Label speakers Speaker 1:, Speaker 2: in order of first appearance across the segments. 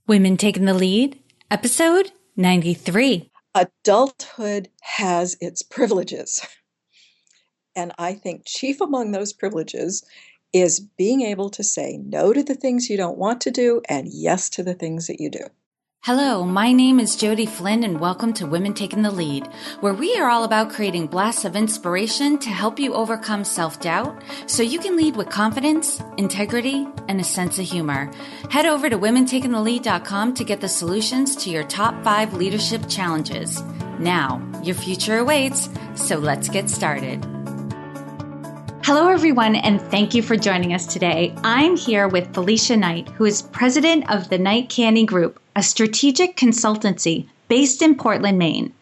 Speaker 1: Women Taking the Lead, episode 93.
Speaker 2: Adulthood has its privileges. And I think chief among those privileges is being able to say no to the things you don't want to do and yes to the things that you do.
Speaker 1: Hello, my name is Jody Flynn and welcome to Women Taking the Lead, where we are all about creating blasts of inspiration to help you overcome self-doubt so you can lead with confidence, integrity, and a sense of humor. Head over to womentakingthelead.com to get the solutions to your top 5 leadership challenges. Now, your future awaits, so let's get started. Hello, everyone, and thank you for joining us today. I'm here with Felicia Knight, who is president of the Knight Canney Group, a strategic consultancy based in Portland, Maine.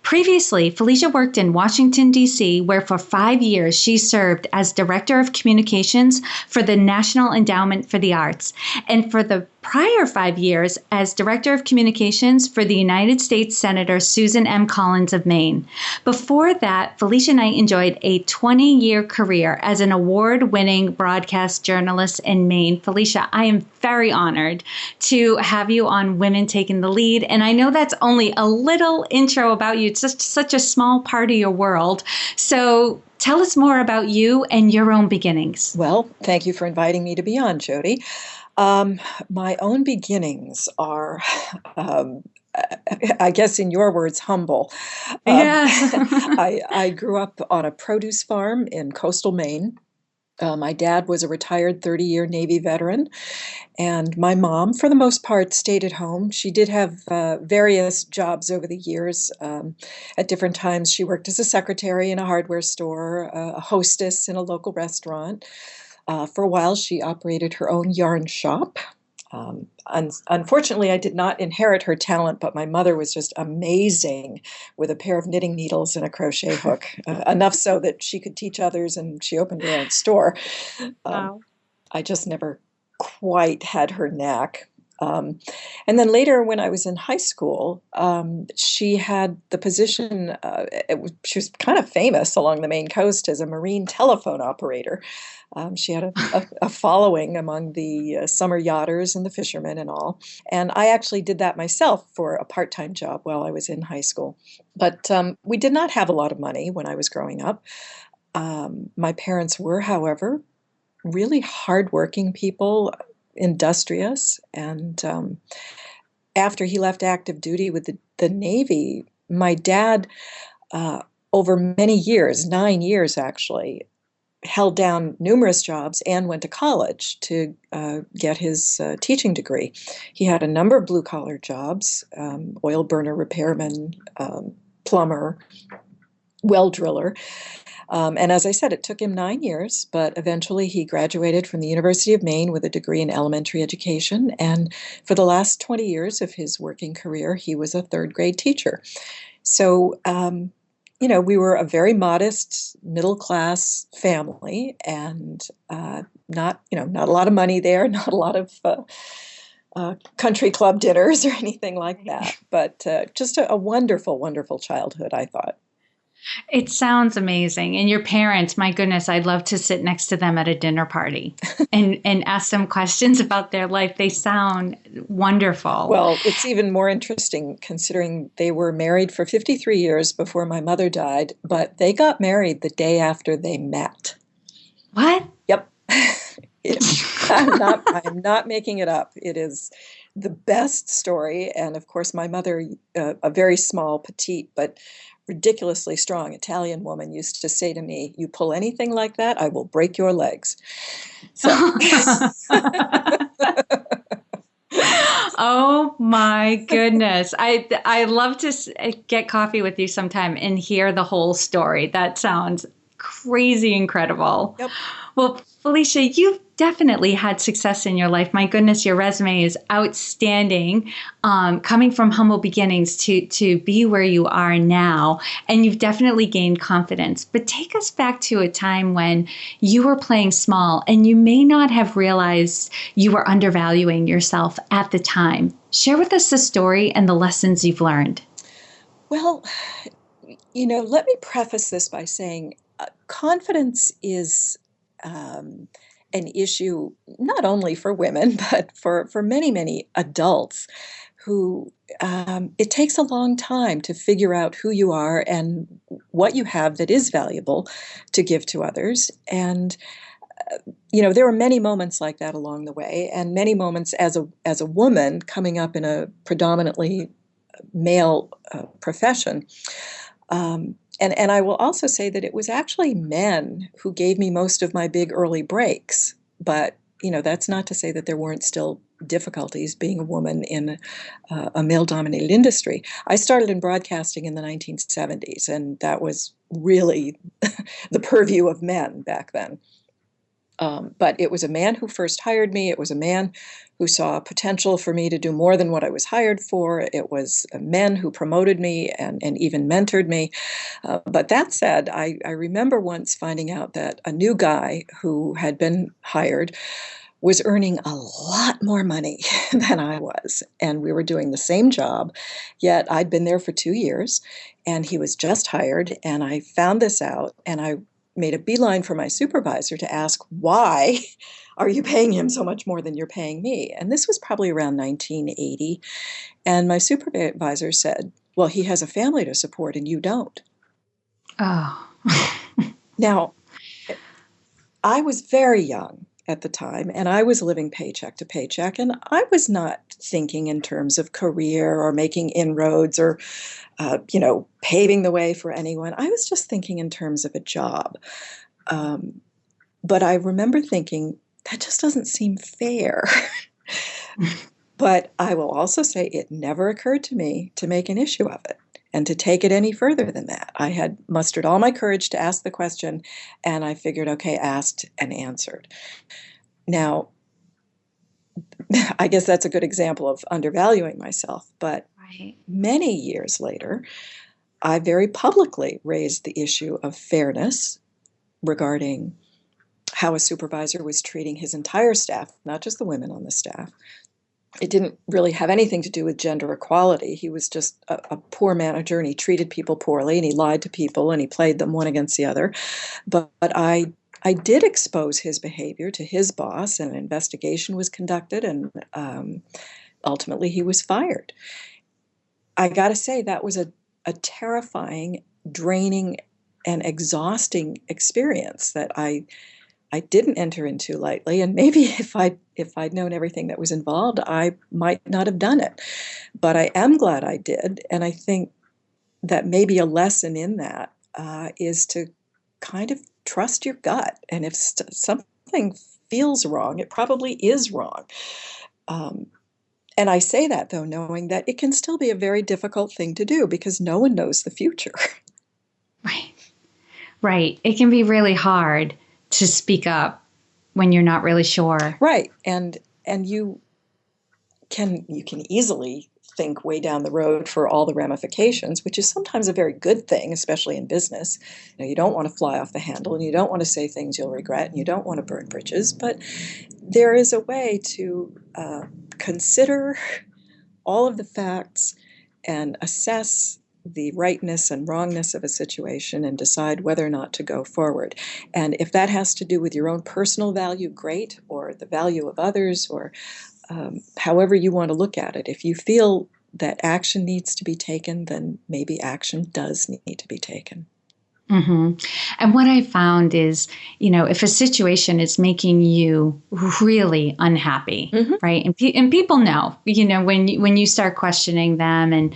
Speaker 1: Previously, Felicia worked in Washington, D.C., where for 5 years she served as Director of Communications for the National Endowment for the Arts, and for the prior 5 years as Director of Communications for the United States Senator Susan M. Collins of Maine. Before that, Felicia Knight enjoyed a 20-year career as an award-winning broadcast journalist in Maine. Felicia, I am very honored to have you on Women Taking the Lead, and I know that's only a little intro about you. It's just such a small part of your world. So tell us more about you and your own beginnings.
Speaker 2: Well, thank you for inviting me to be on, Jody. My own beginnings are, I guess in your words, humble.
Speaker 1: Yeah.
Speaker 2: I grew up on a produce farm in coastal Maine. My dad was a retired 30-year Navy veteran, and my mom, for the most part, stayed at home. She did have various jobs over the years. At different times, she worked as a secretary in a hardware store, a hostess in a local restaurant. For a while, she operated her own yarn shop. Unfortunately, I did not inherit her talent, but my mother was just amazing with a pair of knitting needles and a crochet hook, enough so that she could teach others, and she opened her own store.
Speaker 1: Wow.
Speaker 2: I just never quite had her knack. And then later, when I was in high school, she had the position, she was kind of famous along the Maine coast as a marine telephone operator. She had a following among the summer yachters and the fishermen and all. And I actually did that myself for a part-time job while I was in high school. But we did not have a lot of money when I was growing up. My parents were, however, really hardworking people, industrious. And after he left active duty with the Navy, my dad, over many years, 9 years actually, held down numerous jobs and went to college to get his teaching degree. He had a number of blue-collar jobs, oil burner repairman, plumber, well driller. And as I said, it took him 9 years, but eventually he graduated from the University of Maine with a degree in elementary education. And for the last 20 years of his working career, he was a third-grade teacher. So, we were a very modest middle-class family, and not a lot of money there, not a lot of country club dinners or anything like that, but just a wonderful, wonderful childhood, I thought.
Speaker 1: It sounds amazing. And your parents, my goodness, I'd love to sit next to them at a dinner party and ask them questions about their life. They sound wonderful.
Speaker 2: Well, it's even more interesting considering they were married for 53 years before my mother died, but they got married the day after they met.
Speaker 1: What?
Speaker 2: Yep. I'm not making it up. It is the best story. And of course, my mother, a very small, petite, but ridiculously strong Italian woman, used to say to me, "You pull anything like that, I will break your legs." So.
Speaker 1: Oh my goodness. I love to get coffee with you sometime and hear the whole story. That sounds crazy incredible.
Speaker 2: Yep.
Speaker 1: Well, Felicia, you've definitely had success in your life. My goodness, your resume is outstanding. Coming from humble beginnings to be where you are now, and you've definitely gained confidence. But take us back to a time when you were playing small and you may not have realized you were undervaluing yourself at the time. Share with us the story and the lessons you've learned.
Speaker 2: Well, let me preface this by saying confidence is an issue not only for women, but for many, many adults who it takes a long time to figure out who you are and what you have that is valuable to give to others. And there were many moments like that along the way, and many moments as a woman coming up in a predominantly male profession. And I will also say that it was actually men who gave me most of my big early breaks. But that's not to say that there weren't still difficulties being a woman in a male-dominated industry. I started in broadcasting in the 1970s, and that was really the purview of men back then. But it was a man who first hired me. It was a man who saw potential for me to do more than what I was hired for. It was men who promoted me and even mentored me. But that said, I remember once finding out that a new guy who had been hired was earning a lot more money than I was. And we were doing the same job, yet I'd been there for 2 years, and he was just hired. And I found this out, and I made a beeline for my supervisor to ask, why are you paying him so much more than you're paying me? And this was probably around 1980. And my supervisor said, well, he has a family to support and you don't.
Speaker 1: Oh.
Speaker 2: Now, I was very young at the time, and I was living paycheck to paycheck, and I was not thinking in terms of career or making inroads or paving the way for anyone. I was just thinking in terms of a job. But I remember thinking, that just doesn't seem fair. But I will also say it never occurred to me to make an issue of it and to take it any further than that. I had mustered all my courage to ask the question, and I figured, okay, asked and answered. Now, I guess that's a good example of undervaluing myself, but
Speaker 1: Right.
Speaker 2: Many years later, I very publicly raised the issue of fairness regarding how a supervisor was treating his entire staff, not just the women on the staff. It didn't really have anything to do with gender equality. He was just a poor manager, and he treated people poorly, and he lied to people, and he played them one against the other. But I did expose his behavior to his boss, and an investigation was conducted, and ultimately he was fired. I got to say, that was a terrifying, draining, and exhausting experience that I didn't enter into lightly. And maybe if I'd known everything that was involved, I might not have done it. But I am glad I did, and I think that maybe a lesson in that is to kind of trust your gut. And if something feels wrong, it probably is wrong. And I say that, though, knowing that it can still be a very difficult thing to do because no one knows the future.
Speaker 1: Right. Right. It can be really hard to speak up when you're not really sure.
Speaker 2: Right. And you can easily think way down the road for all the ramifications, which is sometimes a very good thing, especially in business. You don't want to fly off the handle, and you don't want to say things you'll regret, and you don't want to burn bridges. But there is a way to consider all of the facts and assess the rightness and wrongness of a situation and decide whether or not to go forward. And if that has to do with your own personal value, great, or the value of others, or however you want to look at it. If you feel that action needs to be taken, then maybe action does need to be taken.
Speaker 1: Mm-hmm. And what I found is, if a situation is making you really unhappy,
Speaker 2: Mm-hmm.
Speaker 1: right? And people know, when you start questioning them, and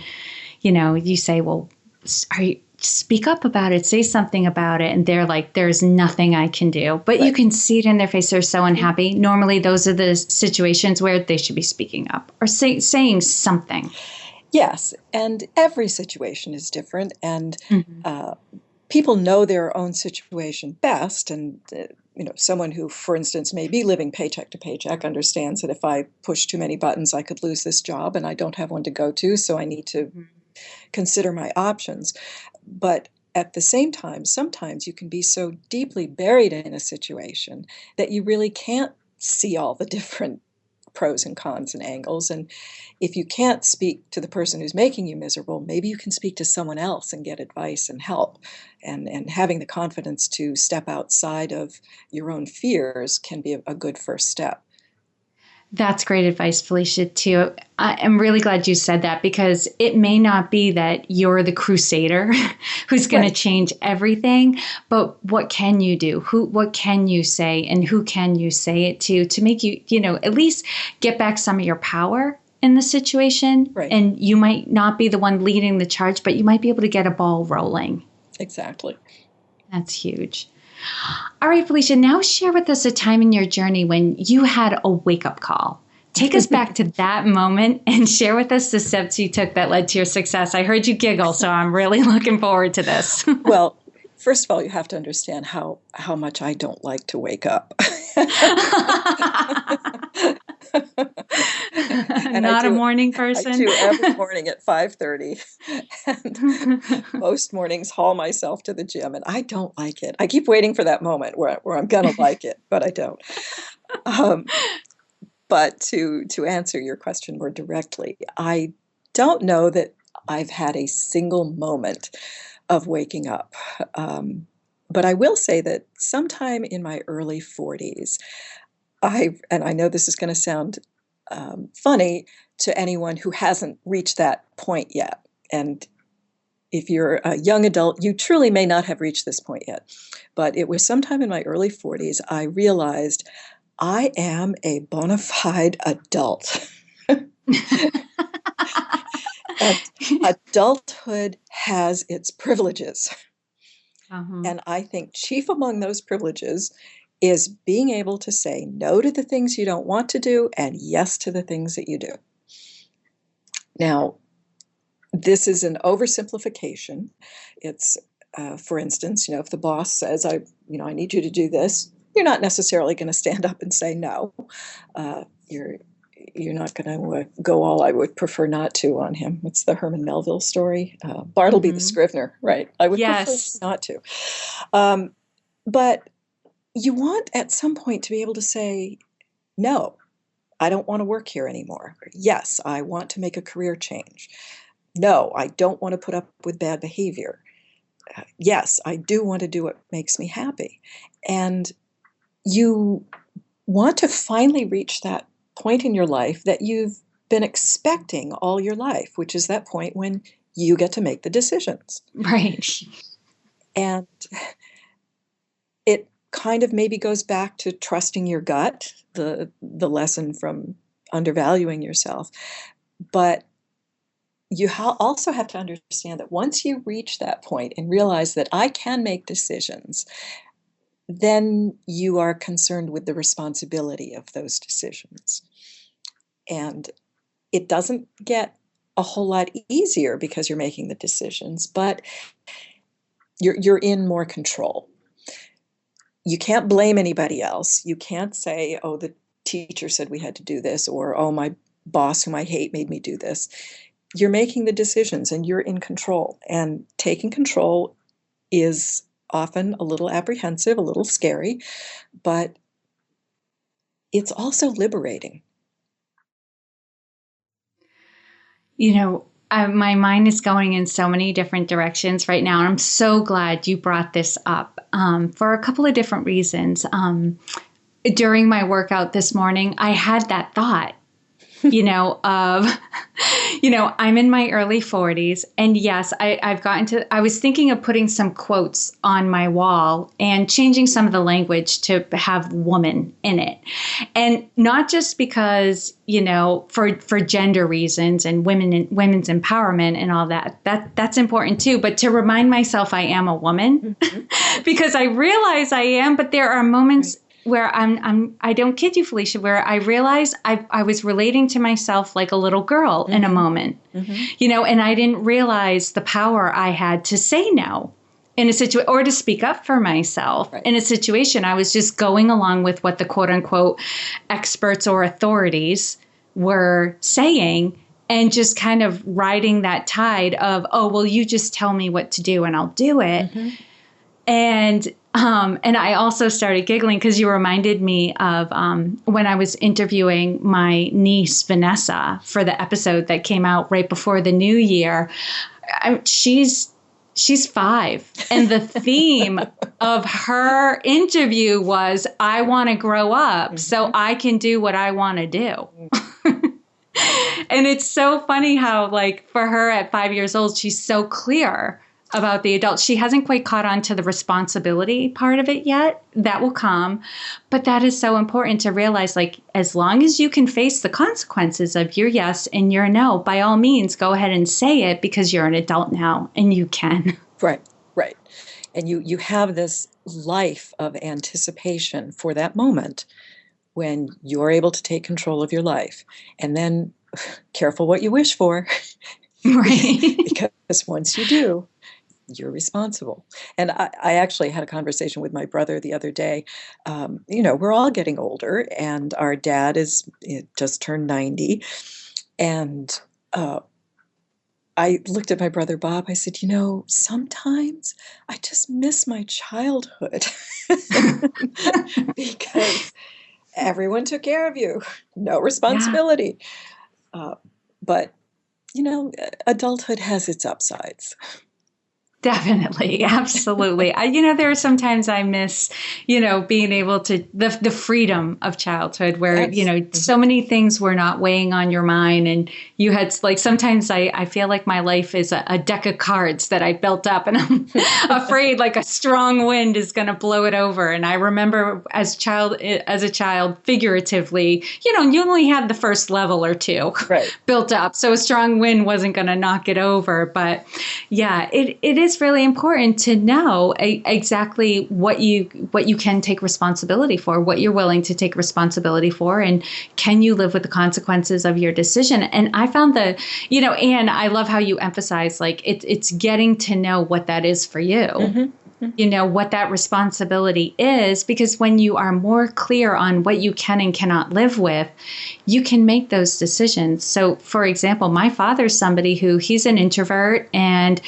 Speaker 1: you say, well, speak up about it, say something about it, and they're like, there's nothing I can do. But
Speaker 2: Right.
Speaker 1: You can see it in their face. They're so unhappy. Mm-hmm. Normally, those are the situations where they should be speaking up or saying something.
Speaker 2: Yes, and every situation is different, and
Speaker 1: Mm-hmm.
Speaker 2: People know their own situation best. And someone who, for instance, may be living paycheck to paycheck understands that if I push too many buttons, I could lose this job, and I don't have one to go to, so I need to consider my options. But at the same time, sometimes you can be so deeply buried in a situation that you really can't see all the different pros and cons and angles. And if you can't speak to the person who's making you miserable, maybe you can speak to someone else and get advice and help. And having the confidence to step outside of your own fears can be a good first step.
Speaker 1: That's great advice, Felicia, too. I'm really glad you said that, because it may not be that you're the crusader who's going to change everything, but what can you do? What can you say, and who can you say it to make you, at least get back some of your power in the situation?
Speaker 2: Right.
Speaker 1: And you might not be the one leading the charge, but you might be able to get a ball rolling.
Speaker 2: Exactly.
Speaker 1: That's huge. All right, Felicia, now share with us a time in your journey when you had a wake-up call. Take us back to that moment and share with us the steps you took that led to your success. I heard you giggle, so I'm really looking forward to this.
Speaker 2: Well, first of all, you have to understand how much I don't like to wake up.
Speaker 1: Not a morning person?
Speaker 2: I do every morning at 5:30. And most mornings haul myself to the gym, and I don't like it. I keep waiting for that moment where I'm going to like it, but I don't. But to answer your question more directly, I don't know that I've had a single moment of waking up. But I will say that sometime in my early 40s, and I know this is going to sound funny to anyone who hasn't reached that point yet. And if you're a young adult, you truly may not have reached this point yet. But it was sometime in my early 40s, I realized I am a bona fide adult. And adulthood has its privileges.
Speaker 1: Uh-huh.
Speaker 2: And I think chief among those privileges is being able to say no to the things you don't want to do and yes to the things that you do. Now, this is an oversimplification. It's, for instance, if the boss says, I need you to do this, you're not necessarily going to stand up and say no. You're not going to go all I would prefer not to on him. It's the Herman Melville story. Bartleby the Scrivener, right? I would prefer not to. But you want at some point to be able to say, no, I don't want to work here anymore. Yes, I want to make a career change. No, I don't want to put up with bad behavior. Yes, I do want to do what makes me happy. And you want to finally reach that point in your life that you've been expecting all your life, which is that point when you get to make the decisions.
Speaker 1: Right.
Speaker 2: And it kind of maybe goes back to trusting your gut, the lesson from undervaluing yourself. But you also have to understand that once you reach that point and realize that I can make decisions, then you are concerned with the responsibility of those decisions. And it doesn't get a whole lot easier because you're making the decisions, but you're in more control. You can't blame anybody else. You can't say, oh, the teacher said we had to do this, or, oh, my boss whom I hate made me do this. You're making the decisions and you're in control. And taking control is often a little apprehensive, a little scary, but it's also liberating.
Speaker 1: My mind is going in so many different directions right now. And I'm so glad you brought this up for a couple of different reasons. During my workout this morning, I had that thought, I'm in my early 40s. And yes, I was thinking of putting some quotes on my wall and changing some of the language to have woman in it. And not just because, for gender reasons and women's empowerment and all that's important too, but to remind myself I am a woman because I realize I am, but there are moments where I don't kid you, Felicia, where I realized I was relating to myself like a little girl in a moment, and I didn't realize the power I had to say no in a situation or to speak up for myself in a situation. I was just going along with what the quote unquote experts or authorities were saying and just kind of riding that tide of, oh, well, you just tell me what to do and I'll do it. And And I also started giggling because you reminded me of when I was interviewing my niece, Vanessa, for the episode that came out right before the new year. She's 5. And the theme of her interview was, I want to grow up so I can do what I want to do. And it's so funny how, like, for her at 5 years old, she's so clear about the adult. She hasn't quite caught on to the responsibility part of it yet. That will come. But that is so important to realize, like, as long as you can face the consequences of your yes and your no, by all means, go ahead and say it, because you're an adult now and you can.
Speaker 2: Right, right. And you have this life of anticipation for that moment when you're able to take control of your life. And then careful what you wish for.
Speaker 1: Right.
Speaker 2: Because once you do, you're responsible. And I actually had a conversation with my brother the other day. We're all getting older, and our dad just turned 90. And I looked at my brother Bob. I said, sometimes I just miss my childhood because everyone took care of you, no responsibility. Yeah. But, adulthood has its upsides.
Speaker 1: Definitely. Absolutely. There are sometimes I miss, being able to, the freedom of childhood where,
Speaker 2: Yes.
Speaker 1: So many things were not weighing on your mind. And you had, like, sometimes I feel like my life is a deck of cards that I built up, and I'm afraid like a strong wind is going to blow it over. And I remember as a child, figuratively, you only had the first level or two built up. So a strong wind wasn't going to knock it over. But yeah, it is really important to know exactly what you can take responsibility for, what you're willing to take responsibility for, and can you live with the consequences of your decision. And I found Anne, I love how you emphasize, like, it's getting to know what that is for you. Mm-hmm. What that responsibility is, because when you are more clear on what you can and cannot live with, you can make those decisions. So, for example, my father's somebody he's an introvert, and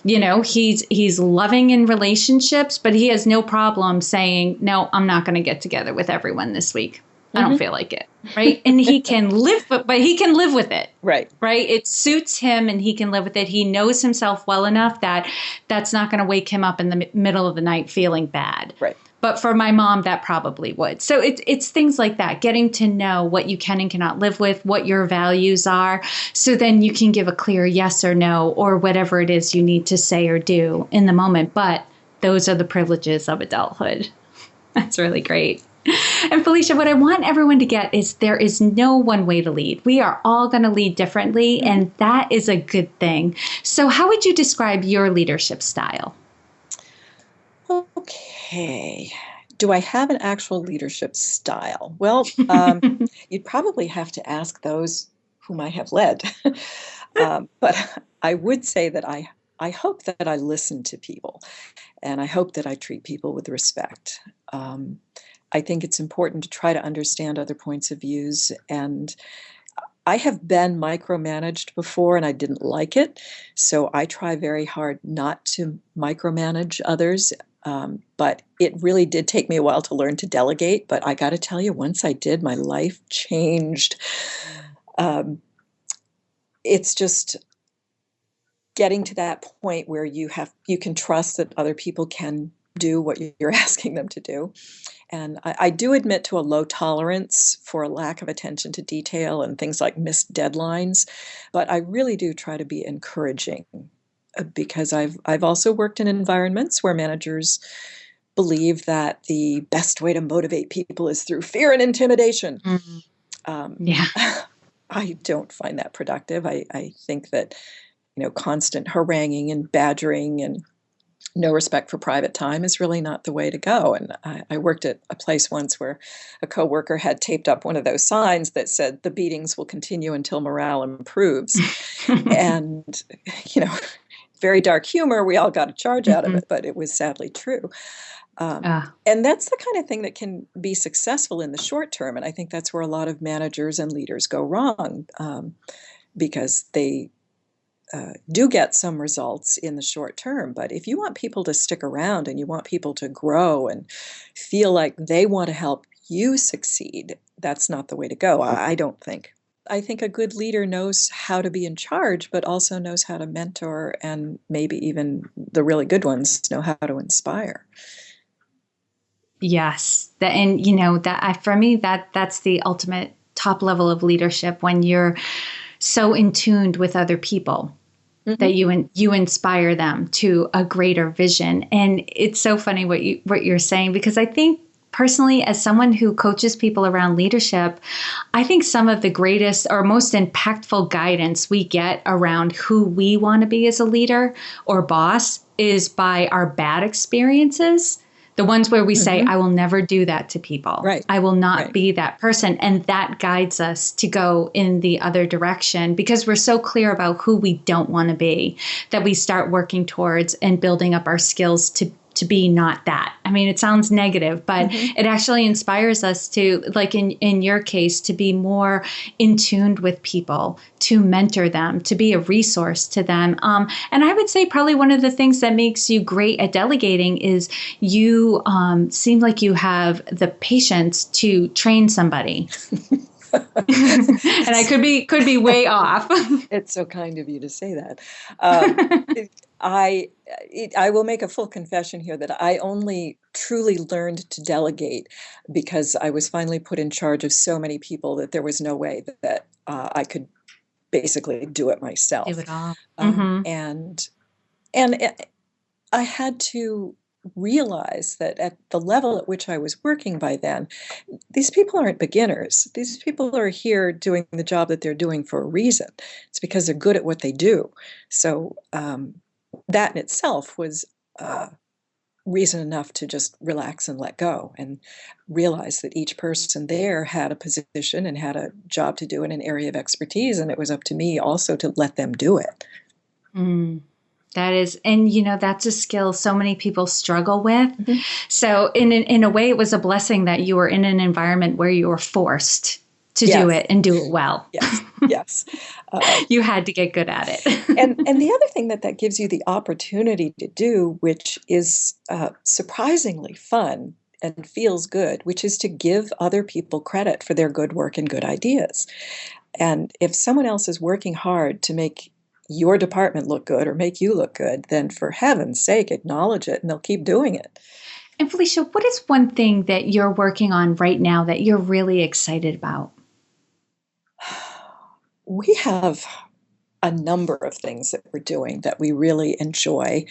Speaker 1: he's loving in relationships, but he has no problem saying, no, I'm not going to get together with everyone this week. I don't feel like it. Right. And he can live, but he can live with it.
Speaker 2: Right.
Speaker 1: Right. It suits him and he can live with it. He knows himself well enough that that's not going to wake him up in the middle of the night feeling bad.
Speaker 2: Right.
Speaker 1: But for my mom, that probably would. So it's things like that, getting to know what you can and cannot live with, what your values are. So then you can give a clear yes or no, or whatever it is you need to say or do in the moment. But those are the privileges of adulthood. That's really great. And Felicia, what I want everyone to get is there is no one way to lead. We are all going to lead differently, and that is a good thing. So how would you describe your leadership style?
Speaker 2: Okay. Do I have an actual leadership style? Well, you'd probably have to ask those whom I have led. But I would say that I hope that I listen to people, and I hope that I treat people with respect. I think it's important to try to understand other points of views, and I have been micromanaged before and I didn't like it, so I try very hard not to micromanage others. But it really did take me a while to learn to delegate. But I got to tell you, once I did, my life changed. It's just getting to that point where you can trust that other people can do what you're asking them to do. And I do admit to a low tolerance for a lack of attention to detail and things like missed deadlines. But I really do try to be encouraging, because I've also worked in environments where managers believe that the best way to motivate people is through fear and intimidation.
Speaker 1: Yeah.
Speaker 2: I don't find that productive. I think that, constant haranguing and badgering and no respect for private time is really not the way to go. And I worked at a place once where a coworker had taped up one of those signs that said, "The beatings will continue until morale improves." And, very dark humor. We all got a charge out of it, but it was sadly true. And that's the kind of thing that can be successful in the short term. And I think that's where a lot of managers and leaders go wrong, because they do get some results in the short term. But if you want people to stick around and you want people to grow and feel like they want to help you succeed, that's not the way to go, I don't think. I think a good leader knows how to be in charge, but also knows how to mentor, and maybe even the really good ones know how to inspire.
Speaker 1: Yes. And for me, that's the ultimate top level of leadership, when you're so in tune with other people that you inspire them to a greater vision. And it's so funny what you're saying, because I think personally, as someone who coaches people around leadership, I think some of the greatest or most impactful guidance we get around who we want to be as a leader or boss is by our bad experiences. The ones where we say, I will never do that to people.
Speaker 2: Right.
Speaker 1: I will not be that person. And that guides us to go in the other direction, because we're so clear about who we don't want to be, that we start working towards and building up our skills to be not that. I mean, it sounds negative, but it actually inspires us to, like in your case, to be more in tune with people, to mentor them, to be a resource to them. And I would say probably one of the things that makes you great at delegating is you seem like you have the patience to train somebody. And I could be way off.
Speaker 2: It's so kind of you to say that. I will make a full confession here that I only truly learned to delegate because I was finally put in charge of so many people that there was no way that I could basically do it myself.
Speaker 1: Do it all.
Speaker 2: And I had to realize that at the level at which I was working by then, these people aren't beginners. These people are here doing the job that they're doing for a reason. It's because they're good at what they do. So that in itself was reason enough to just relax and let go and realize that each person there had a position and had a job to do in an area of expertise, and it was up to me also to let them do it.
Speaker 1: That is, and that's a skill so many people struggle with. So in a way, it was a blessing that you were in an environment where you were forced to do it and do it well.
Speaker 2: Yes.
Speaker 1: You had to get good at it.
Speaker 2: and the other thing that gives you the opportunity to do, which is surprisingly fun and feels good, which is to give other people credit for their good work and good ideas. And if someone else is working hard to make your department look good or make you look good, then for heaven's sake, acknowledge it and they'll keep doing it.
Speaker 1: And Felicia, what is one thing that you're working on right now that you're really excited about?
Speaker 2: We have a number of things that we're doing that we really enjoy.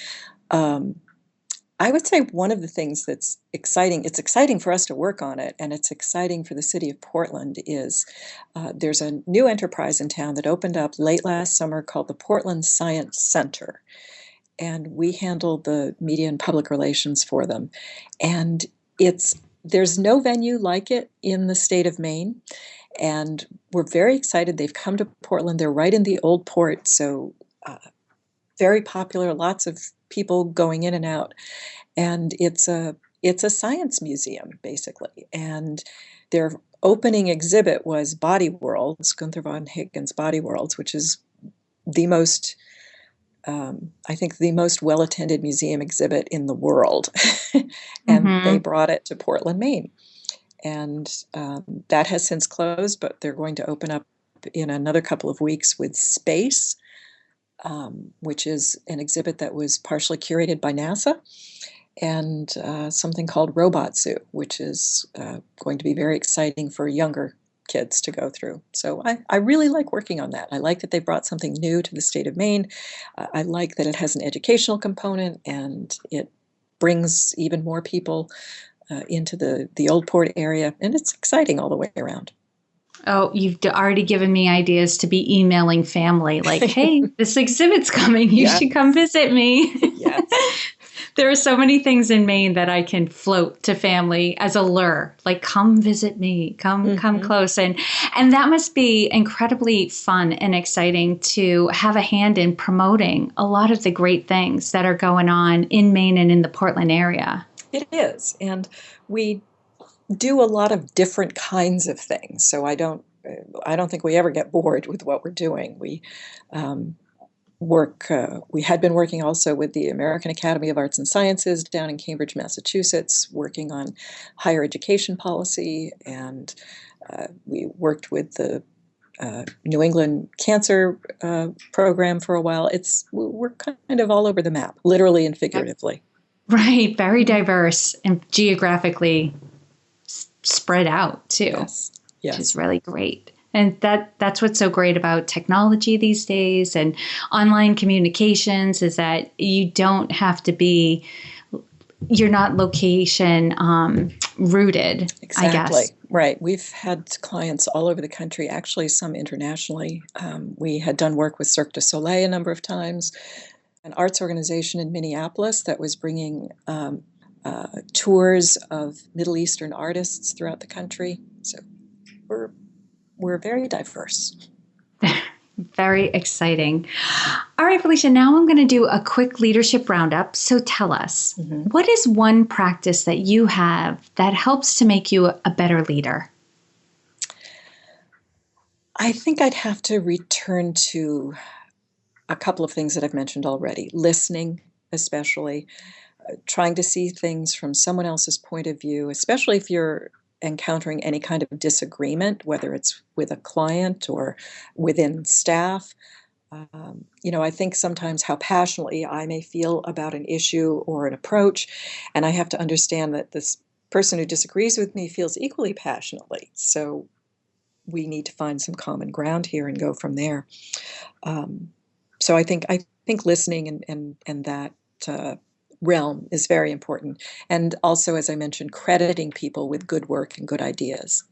Speaker 2: I would say one of the things that's exciting, it's exciting for us to work on it, and it's exciting for the city of Portland, is there's a new enterprise in town that opened up late last summer called the Portland Science Center. And we handle the media and public relations for them. And there's no venue like it in the state of Maine. And we're very excited. They've come to Portland. They're right in the old port, so very popular, lots of people going in and out. And it's a science museum, basically. And their opening exhibit was Body Worlds, Gunther von Hagen's Body Worlds, which is the most, I think, the most well-attended museum exhibit in the world. And they brought it to Portland, Maine. And that has since closed, but they're going to open up in another couple of weeks with Space, which is an exhibit that was partially curated by NASA, and something called Robot Zoo, which is going to be very exciting for younger kids to go through. So I really like working on that. I like that they brought something new to the state of Maine. I like that it has an educational component, and it brings even more people into the Old Port area, and it's exciting all the way around.
Speaker 1: Oh, you've already given me ideas to be emailing family like, hey, this exhibit's coming. You should come visit me.
Speaker 2: Yes.
Speaker 1: There are so many things in Maine that I can float to family as a lure, like come visit me, come close. And that must be incredibly fun and exciting to have a hand in promoting a lot of the great things that are going on in Maine and in the Portland area.
Speaker 2: It is. And we do a lot of different kinds of things. So I don't think we ever get bored with what we're doing. we had been working also with the American Academy of Arts and Sciences down in Cambridge, Massachusetts, working on higher education policy, and we worked with the New England Cancer Program for a while. We're kind of all over the map, literally and figuratively.
Speaker 1: Right, very diverse and geographically spread out too,
Speaker 2: yes.
Speaker 1: Which is really great. And that's what's so great about technology these days and online communications is that you don't have to be, you're not location rooted,
Speaker 2: exactly.
Speaker 1: I guess.
Speaker 2: Right. We've had clients all over the country, actually some internationally. We had done work with Cirque du Soleil a number of times, an arts organization in Minneapolis that was bringing tours of Middle Eastern artists throughout the country. So we're very diverse.
Speaker 1: Very exciting. All right, Felicia, now I'm going to do a quick leadership roundup. So tell us, what is one practice that you have that helps to make you a better leader?
Speaker 2: I think I'd have to return to a couple of things that I've mentioned already. Listening, especially, trying to see things from someone else's point of view, especially if you're encountering any kind of disagreement, whether it's with a client or within staff. I think sometimes how passionately I may feel about an issue or an approach, and I have to understand that this person who disagrees with me feels equally passionately. So we need to find some common ground here and go from there. So I think listening and that realm is very important. And also, as I mentioned, crediting people with good work and good ideas.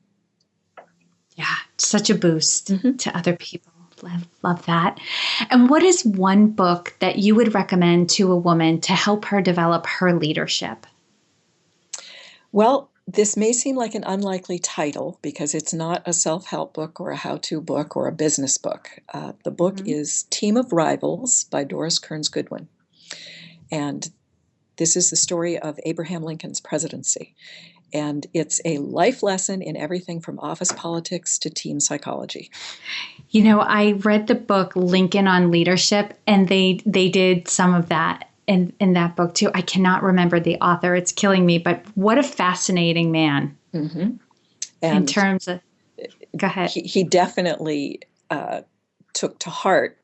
Speaker 1: Yeah, such a boost to other people. Love that. And what is one book that you would recommend to a woman to help her develop her leadership?
Speaker 2: Well, this may seem like an unlikely title because it's not a self-help book or a how-to book or a business book. The book is Team of Rivals by Doris Kearns Goodwin. And this is the story of Abraham Lincoln's presidency. And it's a life lesson in everything from office politics to team psychology.
Speaker 1: I read the book Lincoln on Leadership, and they did some of that in that book too. I cannot remember the author. It's killing me, but what a fascinating man.
Speaker 2: And
Speaker 1: in terms of, go ahead.
Speaker 2: He definitely took to heart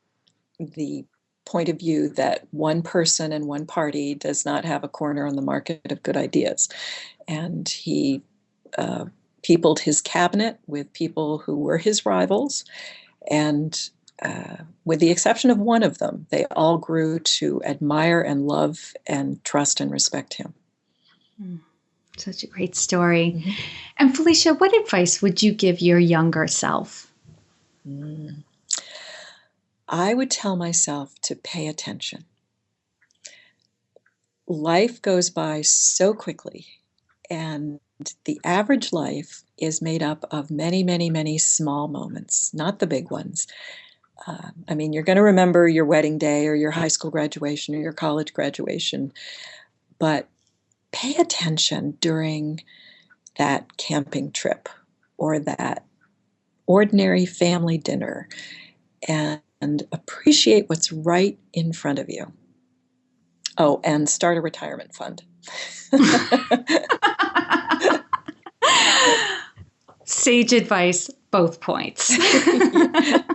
Speaker 2: the point of view that one person and one party does not have a corner on the market of good ideas. And he peopled his cabinet with people who were his rivals. And with the exception of one of them, they all grew to admire and love and trust and respect him.
Speaker 1: Such a great story. And Felicia, what advice would you give your younger self?
Speaker 2: I would tell myself to pay attention. Life goes by so quickly, and the average life is made up of many, many, many small moments, not the big ones. You're going to remember your wedding day or your high school graduation or your college graduation, but pay attention during that camping trip or that ordinary family dinner and appreciate what's right in front of you. Oh, and start a retirement fund.
Speaker 1: Sage advice, both points.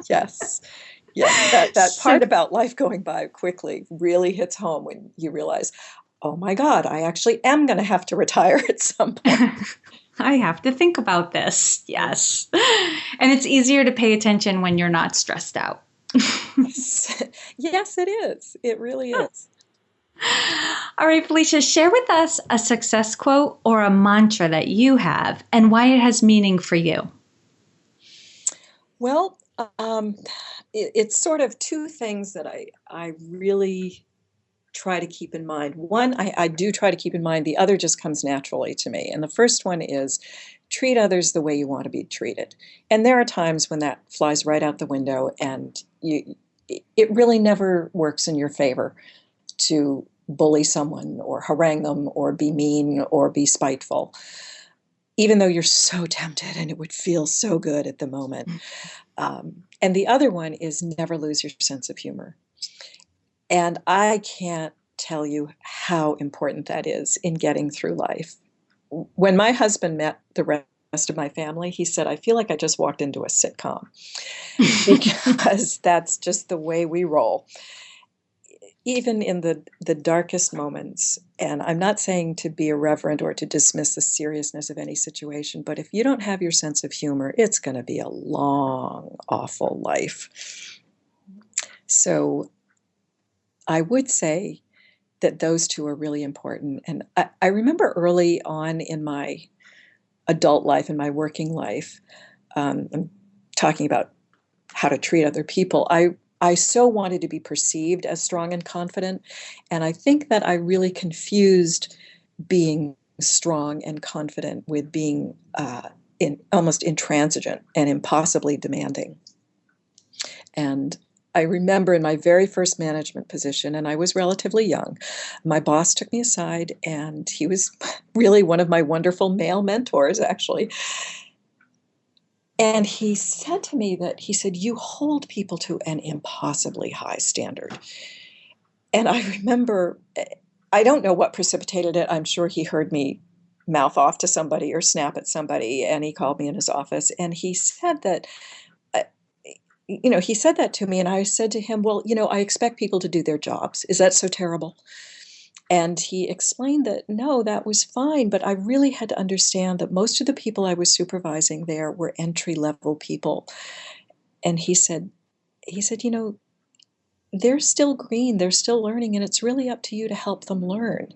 Speaker 2: Yes. That part about life going by quickly really hits home when you realize, oh my God, I actually am going to have to retire at some point.
Speaker 1: I have to think about this. Yes. And it's easier to pay attention when you're not stressed out.
Speaker 2: Yes, it is. It really is.
Speaker 1: All right, Felicia, share with us a success quote or a mantra that you have and why it has meaning for you.
Speaker 2: Well, it's sort of two things that I really try to keep in mind. One, I do try to keep in mind. The other just comes naturally to me. And the first one is treat others the way you want to be treated. And there are times when that flies right out the window and it really never works in your favor to bully someone or harangue them or be mean or be spiteful, even though you're so tempted and it would feel so good at the moment. And the other one is never lose your sense of humor. And I can't tell you how important that is in getting through life. When my husband met the rest of my family, he said, I feel like I just walked into a sitcom because that's just the way we roll. Even in the darkest moments, and I'm not saying to be irreverent or to dismiss the seriousness of any situation, but if you don't have your sense of humor, it's going to be a long, awful life. So I would say that those two are really important. And I remember early on in my adult life, in my working life, I'm talking about how to treat other people. I so wanted to be perceived as strong and confident. And I think that I really confused being strong and confident with being almost intransigent and impossibly demanding. And I remember in my very first management position, and I was relatively young, my boss took me aside, and he was really one of my wonderful male mentors, actually. And he said to me you hold people to an impossibly high standard. And I remember, I don't know what precipitated it. I'm sure he heard me mouth off to somebody or snap at somebody, and he called me in his office, and he said that, he said that to me, and I said to him, well, I expect people to do their jobs. Is that so terrible? And he explained that, no, that was fine, but I really had to understand that most of the people I was supervising there were entry-level people. And he said, they're still green, they're still learning, and it's really up to you to help them learn.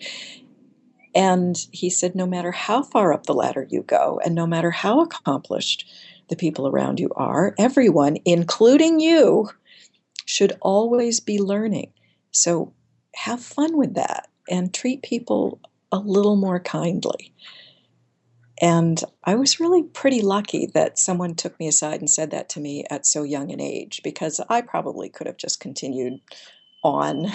Speaker 2: And he said, no matter how far up the ladder you go, and no matter how accomplished the people around you are, everyone, including you, should always be learning. So have fun with that and treat people a little more kindly. And I was really pretty lucky that someone took me aside and said that to me at so young an age, because I probably could have just continued on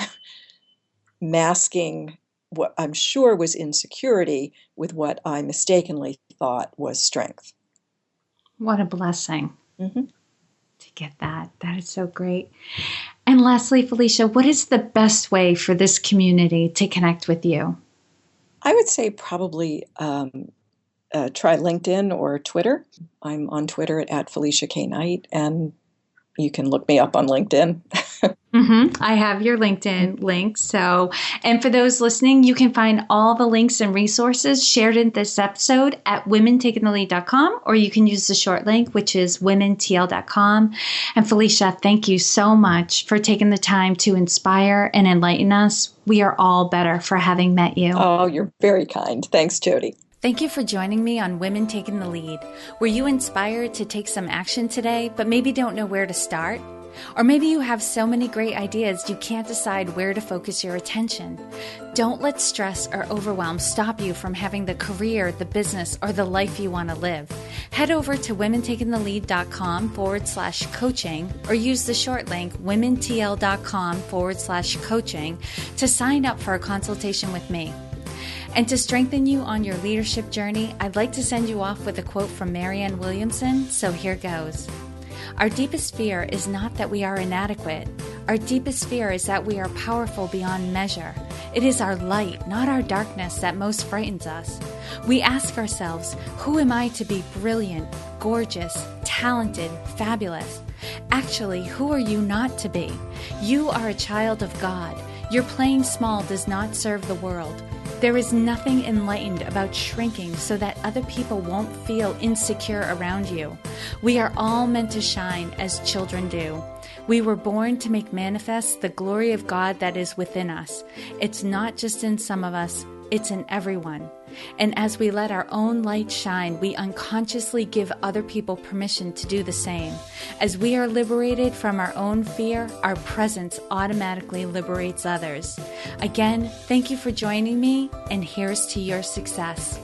Speaker 2: masking what I'm sure was insecurity with what I mistakenly thought was strength.
Speaker 1: What a blessing.
Speaker 2: Mm-hmm.
Speaker 1: To get that. That is so great. And lastly, Felicia, what is the best way for this community to connect with you?
Speaker 2: I would say probably try LinkedIn or Twitter. I'm on Twitter at Felicia Knight, and you can look me up on LinkedIn.
Speaker 1: I have your LinkedIn link. And for those listening, you can find all the links and resources shared in this episode at womentakingthelead.com, or you can use the short link, which is womentl.com. And Felicia, thank you so much for taking the time to inspire and enlighten us. We are all better for having met you.
Speaker 2: Oh, you're very kind. Thanks, Jody.
Speaker 1: Thank you for joining me on Women Taking the Lead. Were you inspired to take some action today, but maybe don't know where to start? Or maybe you have so many great ideas you can't decide where to focus your attention. Don't let stress or overwhelm stop you from having the career, the business, or the life you want to live. Head over to womentakingthelead.com/coaching or use the short link womentl.com/coaching to sign up for a consultation with me. And to strengthen you on your leadership journey, I'd like to send you off with a quote from Marianne Williamson, so here goes. Our deepest fear is not that we are inadequate. Our deepest fear is that we are powerful beyond measure. It is our light, not our darkness, that most frightens us. We ask ourselves, who am I to be brilliant, gorgeous, talented, fabulous? Actually, who are you not to be? You are a child of God. Your playing small does not serve the world. There is nothing enlightened about shrinking so that other people won't feel insecure around you. We are all meant to shine as children do. We were born to make manifest the glory of God that is within us. It's not just in some of us, it's in everyone. And as we let our own light shine, we unconsciously give other people permission to do the same. As we are liberated from our own fear, our presence automatically liberates others. Again, thank you for joining me, and here's to your success.